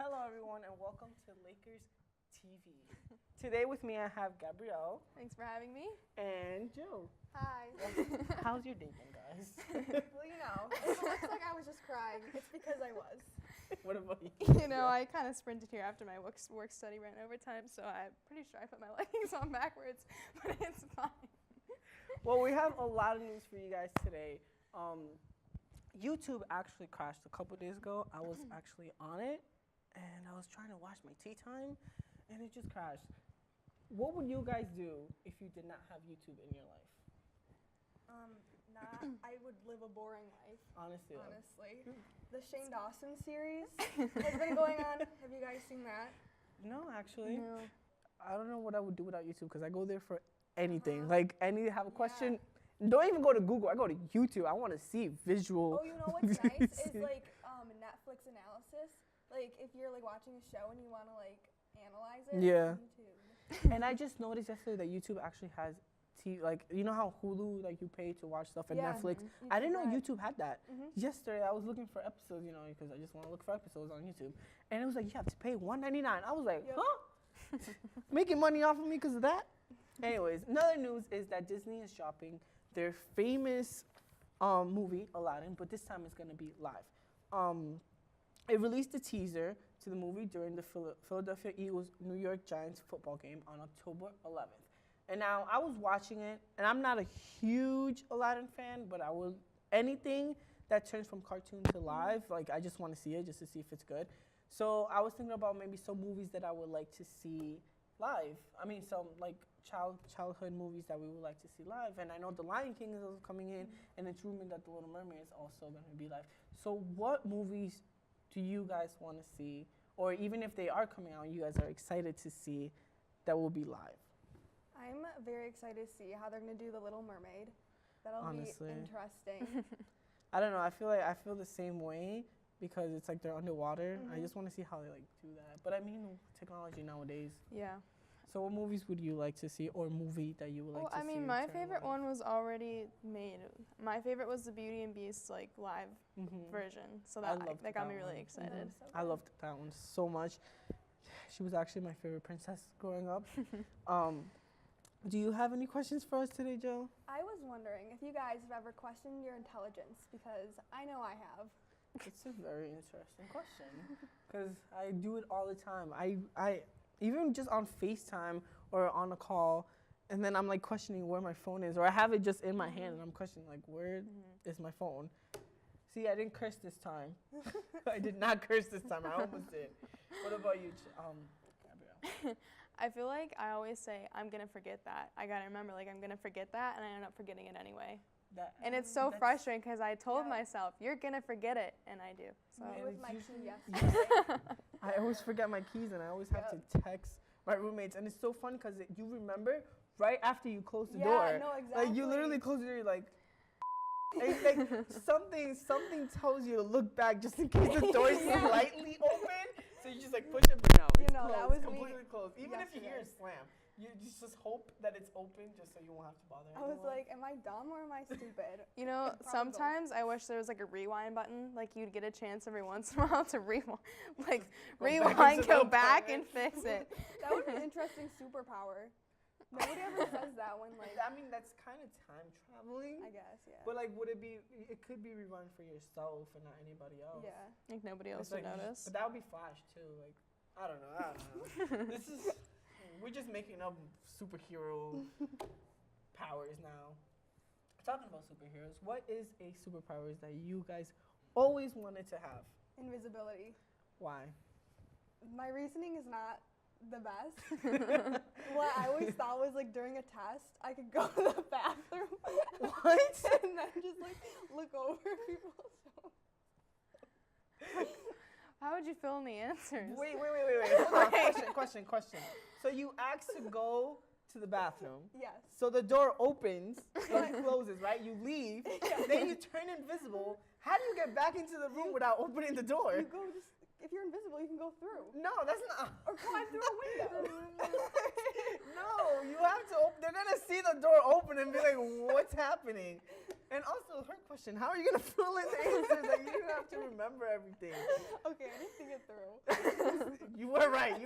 Hello, everyone, and welcome to Lakers Tea-Vee. Today with me, I have Gabrielle. Thanks for having me. And Joe. Hi. How's your day been, guys? Well, you know, if it looks like I was just crying, it's because I was. What about you? You know, I kind of sprinted here after my work study ran overtime, so I'm pretty sure I put my leggings on backwards, but it's fine. Well, we have a lot of news for you guys today. YouTube actually crashed a couple days ago. I was actually on it, and I was trying to watch my tea time, and it just crashed. What would you guys do if you did not have YouTube in your life? I would live a boring life. Honestly. The Shane Dawson series has been going on. Have you guys seen that? No, actually. No. I don't know what I would do without YouTube because I go there for anything. Like, have a question. Don't even go to Google. I go to YouTube. I want to see visual. Oh, you know what's nice is like Netflix analysis. Like if you're like watching a show and you want to like analyze it. Yeah. YouTube. And I just noticed yesterday that YouTube actually has like, you know how Hulu, like you pay to watch stuff and Yeah. Netflix? Mhm. I didn't know Right. YouTube had that. Yesterday I was looking for episodes, you know, because I just want to look for episodes on YouTube. And it was like, you have to pay $1.99. I was like, Yep. huh? Making money off of me because of that? Anyways, another news is that Disney is dropping their famous movie, Aladdin, but this time it's going to be live. It released a teaser to the movie during the Philadelphia Eagles New York Giants football game on October 11th. And now I was watching it, and I'm not a huge Aladdin fan, but anything that turns from cartoon to live, like I just want to see it just to see if it's good. So I was thinking about maybe some movies that I would like to see live. I mean, some like childhood movies that we would like to see live. And I know The Lion King is also coming in, and it's rumored that The Little Mermaid is also going to be live. So what movies do you guys want to see, or even if they are coming out, you guys are excited to see that will be live? I'm very excited to see how they're going to do The Little Mermaid. That'll Honestly. be interesting. I don't know. I feel the same way because it's like they're underwater. I just want to see how they like do that. But I mean, technology nowadays. Yeah. So what movies would you like to see, or movie that you would like to see? Well, I mean, my favorite one was already made. My favorite was the Beauty and Beast like live version. So that got me really excited. I loved that one so much. She was actually my favorite princess growing up. Do you have any questions for us today, Joe? I was wondering if you guys have ever questioned your intelligence, because I know I have. It's a very interesting question because I do it all the time. I even just on FaceTime or on a call, and then I'm like questioning where my phone is, or I have it just in my hand and I'm questioning like, where is my phone? See, I didn't curse this time. I did not curse this time. I almost did. What about you, Gabrielle? I feel like I always say, I'm going to forget that. I got to remember, like, I'm going to forget that, and I end up forgetting it anyway. And it's so frustrating because I told myself, you're going to forget it, and I do. So. Me with my key yesterday. I always forget my keys, and I always have to text my roommates. And it's so fun because you remember right after you close the door. Yeah, no, exactly. Like, you literally close the door, you're like, like something tells you to look back just in case the door is slightly open. So you just like push it, but no, it's closed, that was completely closed. Even if you yesterday. hear a slam, you just hope that it's open just so you won't have to bother I was anyone. like, am I dumb or am I stupid? You know, sometimes I wish there was like a rewind button, like you'd get a chance every once in a while to rewind, go back and fix it. That would be an interesting superpower. Nobody ever says that when like. I mean, that's kind of time traveling. I guess, yeah. But like, it could be rewind for yourself and not anybody else. Yeah. Like nobody else It's would like, notice. But that would be Flash too. Like, I don't know. We're just making up superhero powers now. Talking about superheroes, what is a superpower that you guys always wanted to have? Invisibility. Why? My reasoning is not the best. What I always thought was like during a test, I could go to the bathroom. What? And then just like look over people's shoulders. How would you fill in the answers? Wait. Hold on. Question. So you asked to go to the bathroom. Yes. So the door opens, it closes, right? You leave, then you turn invisible. How do you get back into the room without opening the door? You go just, if you're invisible, you can go through. No, that's not. Or climb through a window. No, you have to they're gonna see the door open and be like, what's happening? And also, her question, how are you gonna fill in the answers that you don't have to remember everything. Okay, I didn't think it through. You were right.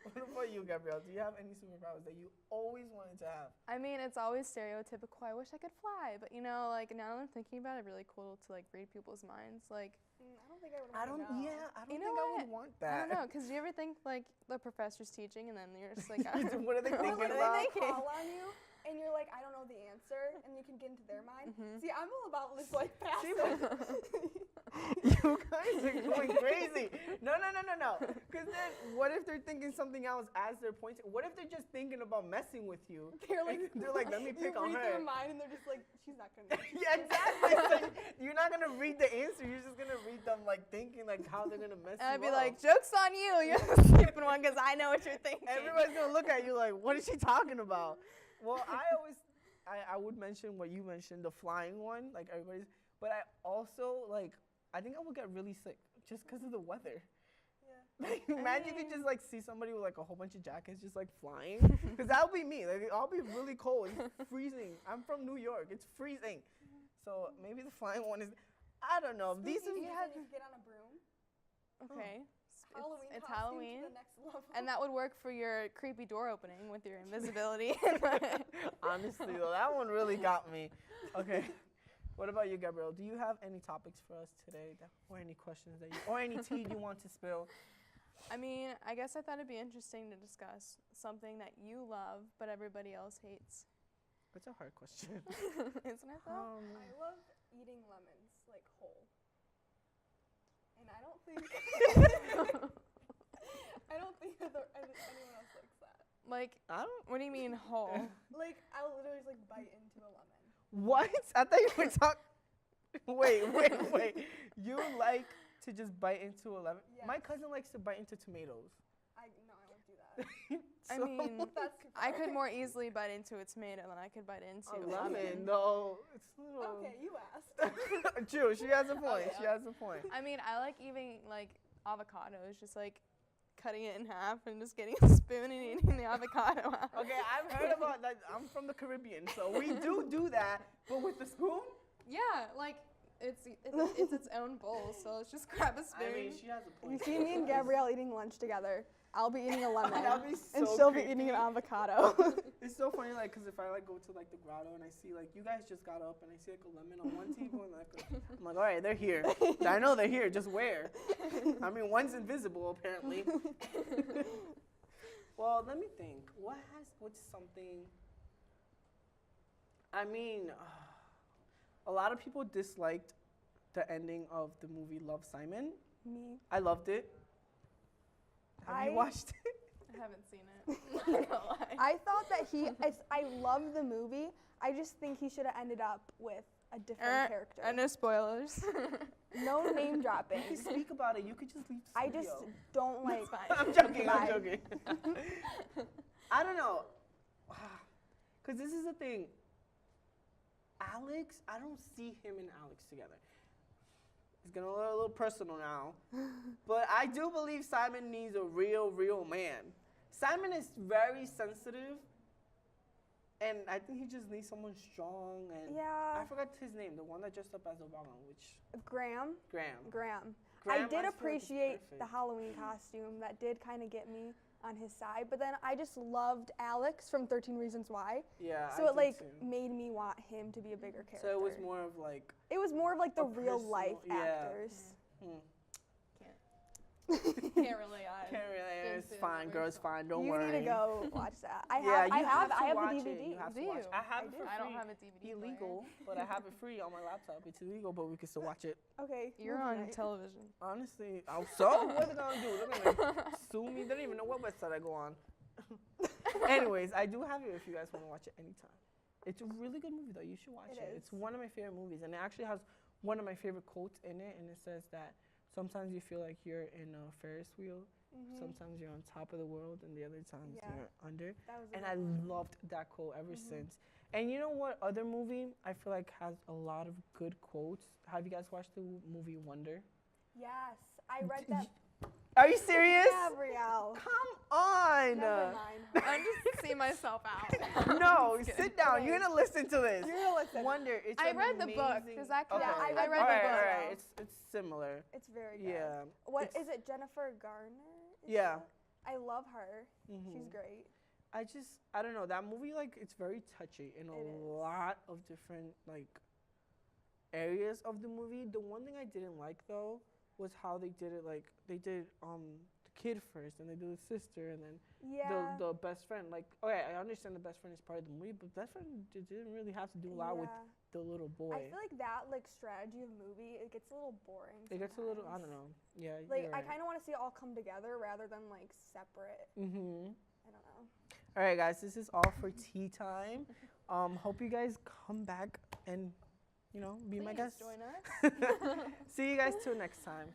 What about you, Gabrielle? Do you have any superpowers that you always wanted to have? I mean, it's always stereotypical. I wish I could fly, but you know, like now that I'm thinking about it, really cool to like read people's minds. Like, I don't think I would want to know. Yeah, I don't You think know I what? would want that. I don't know, because do you ever think like the professor's teaching and then you're just like, What are they Or thinking like about? they call on you and you're like, I don't know the answer, and you can get into their mind. See, I'm all about this like passive. You guys are going crazy. No. Because then, what if they're thinking something else as they're pointing? What if they're just thinking about messing with you? They're like, let me pick on you her. read their mind, and they're just like, she's not gonna. Yeah, exactly. So you're not gonna read the answer. You're just gonna read them like thinking like how they're gonna mess and you I'd be up. like, joke's on you. You're the stupid one because I know what you're thinking. Everybody's gonna look at you like, what is she talking about? Well, I would mention what you mentioned, the flying one, like everybody's. But I also I think I would get really sick just because of the weather. Yeah. Like, imagine you could just like see somebody with like a whole bunch of jackets just like flying, because that'll be me. Like I'll be really cold. It's freezing. I'm from New York. It's freezing. So maybe the flying one is. I don't know. These These are. you had to get on a broom. Okay. Halloween It's costume Halloween. to the next level. And that would work for your creepy door opening with your invisibility. Honestly, though, that one really got me. Okay. What about you, Gabrielle? Do you have any topics for us today, or any questions or any tea you want to spill? I mean, I guess I thought it'd be interesting to discuss something that you love but everybody else hates. That's a hard question. Isn't it though? I love eating lemons like whole. And I don't think anyone else likes that. Like, I don't. what do you mean whole? Like I'll literally just like bite into a lemon. What? I thought you were talking. Wait. You like to just bite into a lemon? Yes. My cousin likes to bite into tomatoes. I won't do that. I So- mean, That's too I far. could more easily bite into a tomato than I could bite into a a lemon. No, it's a little. Okay, you asked. True. She has a point. yeah. She has a point. I mean, I like eating like avocados, just like cutting it in half and just getting a spoon and eating the avocado out. Okay, I've heard about that. I'm from the Caribbean, so we do that, but with the spoon. Yeah, like it's its own bowl, so let's just grab a spoon. I mean, she has a You point. see me and Gabrielle eating lunch together. I'll be eating a lemon, That'd be so and she'll creepy. be eating an avocado. It's so funny, like, cause if I like go to like the grotto and I see like you guys just got up and I see like a lemon on one table and I'm like, all right, they're here. I know they're here. Just where? I mean, one's invisible apparently. Well, let me think. What's something? I mean, a lot of people disliked the ending of the movie Love, Simon. Me. I loved it. Have you watched it? I haven't seen it. I'm not gonna lie. I thought that I love the movie. I just think he should have ended up with a different character. No spoilers. No name dropping. You can speak about it. You could just leave the I studio. just don't like. I'm joking. I'm Bye. joking. I don't know. Because this is the thing. Alex, I don't see him and Alex together. It's getting a little personal now. But I do believe Simon needs a real man. Simon is very sensitive. And I think he just needs someone strong. And Yeah. I forgot his name, the one that dressed up as Obama, which... Graham. Graham. I I feel like did it's appreciate the perfect. Halloween costume. That did kind of get me on his side. But then I just loved Alex from 13 Reasons Why. Yeah, So I it like did too. made me want him to be a bigger character. So it was more of like... It was more of like the a real life personal- yeah. actors. Can't really. Can't really. Didn't It's see it fine, either, girls. so. Fine. Don't You worry. need to go watch that. I Yeah, have. you have to I have watch the it. DVD. You have Do to watch you? it. I have it for free. I don't have a DVD player. Illegal, but I have it free on my laptop. It's illegal, but we can still watch it. Okay. You're movie on night. television. Honestly, so what are they gonna do? They're gonna sue me. They don't even know what website I go on. Anyways, I do have it if you guys want to watch it anytime. It's a really good movie though. You should watch It it. is. It's one of my favorite movies, and it actually has one of my favorite quotes in it, and it says that sometimes you feel like you're in a Ferris wheel. Mhm. Sometimes you're on top of the world, and the other times Yeah. you're under. That was a And good I one. loved that quote ever Mhm. since. And you know what other movie I feel like has a lot of good quotes? Have you guys watched the movie Wonder? Yes, I read that. Are you serious? Gabrielle. Come on. Never mind. I'm just see myself out. No, sit down. You're gonna listen to this. You're gonna listen. Wonder. It's I read the book. amazing- Does that Okay. count? Yeah, I read I read the the book. book. All right. It's similar. It's very good. Yeah. What It's- is it? Jennifer Garner? Yeah. I love her. Mhm. She's great. I don't know, that movie, like, it's very touchy in a It is. lot of different, like, areas of the movie. The one thing I didn't like, though, was how they did it, like, they did, the kid first, and they did the sister, and then Yeah. the best friend. Like, okay, I understand the best friend is part of the movie, but best friend didn't really have to do a lot with Yeah. the little boy. I feel like that like strategy of movie, it gets a little boring. It gets a little, I sometimes. don't know. Yeah, Like you're I right. kind of want to see it all come together rather than like separate. Mm-hmm. I don't know. All right, guys, this is all for tea time. Hope you guys come back and, be my Please guests. join us. See you guys till next time.